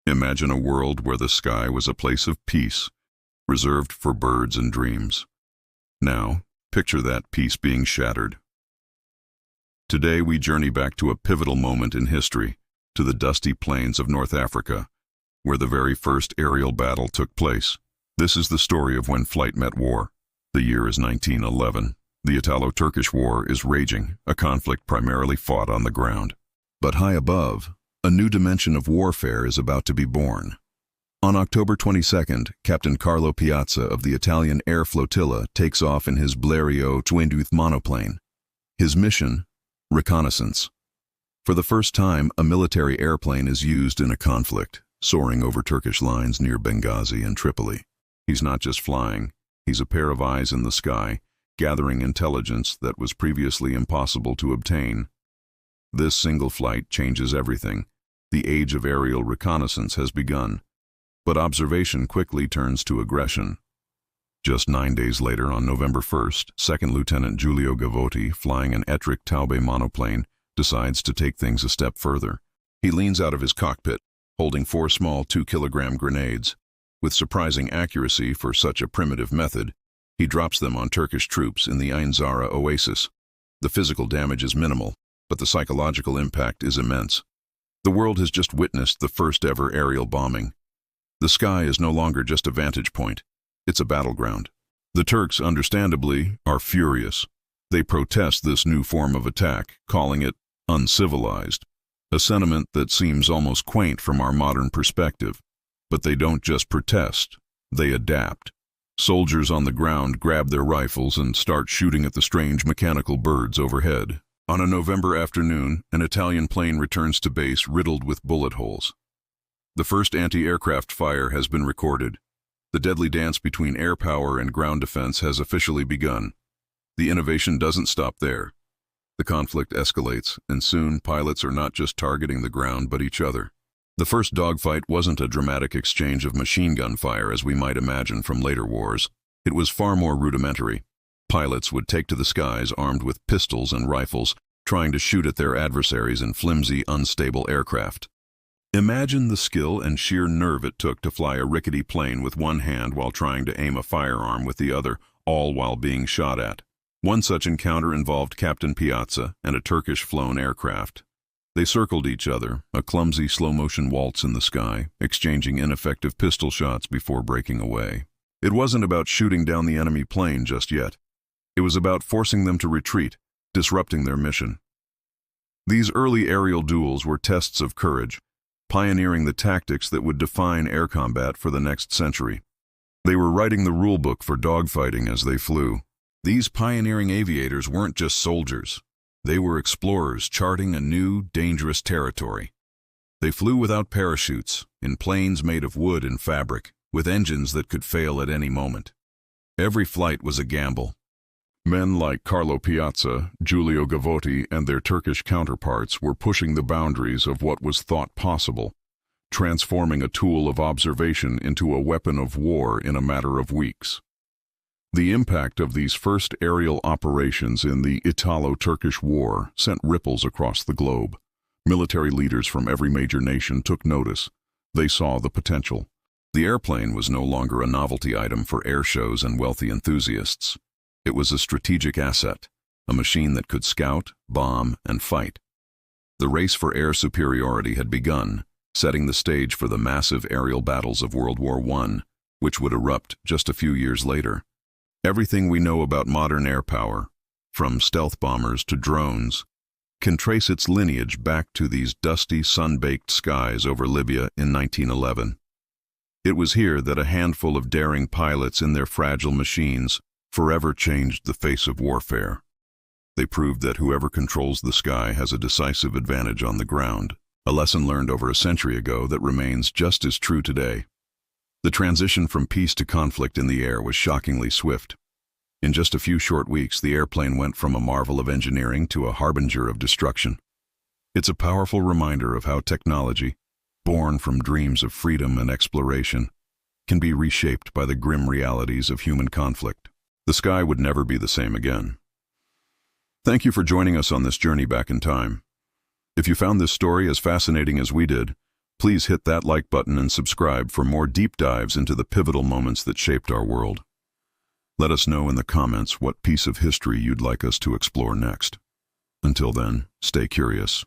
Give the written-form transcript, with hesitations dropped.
Imagine a world where the sky was a place of peace, reserved for birds and dreams. Now, picture that peace being shattered. Today we journey back to a pivotal moment in history, to the dusty plains of North Africa, where the very first aerial battle took place. This is the story of when flight met war. The year is 1911. The Italo-Turkish War is raging, a conflict primarily fought on the ground. But high above, a new dimension of warfare is about to be born. On October 22nd, Captain Carlo Piazza of the Italian Air Flotilla takes off in his Blériot twin-tooth monoplane. His mission? Reconnaissance. For the first time, a military airplane is used in a conflict, soaring over Turkish lines near Benghazi and Tripoli. He's not just flying, he's a pair of eyes in the sky, gathering intelligence that was previously impossible to obtain. This single flight changes everything. The age of aerial reconnaissance has begun. But observation quickly turns to aggression. Just 9 days later, on November 1st, 2nd Lieutenant Giulio Gavotti, flying an Ettrick Taube monoplane, decides to take things a step further. He leans out of his cockpit, holding 4 small 2-kilogram grenades. With surprising accuracy for such a primitive method, he drops them on Turkish troops in the Ain Zara oasis. The physical damage is minimal, but the psychological impact is immense. The world has just witnessed the first ever aerial bombing. The sky is no longer just a vantage point, it's a battleground. The Turks, understandably, are furious. They protest this new form of attack, calling it uncivilized, a sentiment that seems almost quaint from our modern perspective. But they don't just protest, they adapt. Soldiers on the ground grab their rifles and start shooting at the strange mechanical birds overhead. On a November afternoon, an Italian plane returns to base riddled with bullet holes. The first anti-aircraft fire has been recorded. The deadly dance between air power and ground defense has officially begun. The innovation doesn't stop there. The conflict escalates, and soon pilots are not just targeting the ground but each other. The first dogfight wasn't a dramatic exchange of machine gun fire as we might imagine from later wars. It was far more rudimentary. Pilots would take to the skies armed with pistols and rifles, trying to shoot at their adversaries in flimsy, unstable aircraft. Imagine the skill and sheer nerve it took to fly a rickety plane with one hand while trying to aim a firearm with the other, all while being shot at. One such encounter involved Captain Piazza and a Turkish-flown aircraft. They circled each other, a clumsy slow-motion waltz in the sky, exchanging ineffective pistol shots before breaking away. It wasn't about shooting down the enemy plane just yet. It was about forcing them to retreat, disrupting their mission. These early aerial duels were tests of courage, pioneering the tactics that would define air combat for the next century. They were writing the rulebook for dogfighting as they flew. These pioneering aviators weren't just soldiers. They were explorers charting a new, dangerous territory. They flew without parachutes, in planes made of wood and fabric, with engines that could fail at any moment. Every flight was a gamble. Men like Carlo Piazza, Giulio Gavotti, and their Turkish counterparts were pushing the boundaries of what was thought possible, transforming a tool of observation into a weapon of war in a matter of weeks. The impact of these first aerial operations in the Italo-Turkish War sent ripples across the globe. Military leaders from every major nation took notice. They saw the potential. The airplane was no longer a novelty item for air shows and wealthy enthusiasts. It was a strategic asset, a machine that could scout, bomb, and fight. The race for air superiority had begun, setting the stage for the massive aerial battles of World War I, which would erupt just a few years later. Everything we know about modern air power, from stealth bombers to drones, can trace its lineage back to these dusty, sun-baked skies over Libya in 1911. It was here that a handful of daring pilots in their fragile machines forever changed the face of warfare. They proved that whoever controls the sky has a decisive advantage on the ground, a lesson learned over a century ago that remains just as true today. The transition from peace to conflict in the air was shockingly swift. In just a few short weeks, the airplane went from a marvel of engineering to a harbinger of destruction. It's a powerful reminder of how technology, born from dreams of freedom and exploration, can be reshaped by the grim realities of human conflict. The sky would never be the same again. Thank you for joining us on this journey back in time. If you found this story as fascinating as we did, Please hit that like button and subscribe for more deep dives into the pivotal moments that shaped our world. Let us know in the comments what piece of history you'd like us to explore next. Until then, stay curious.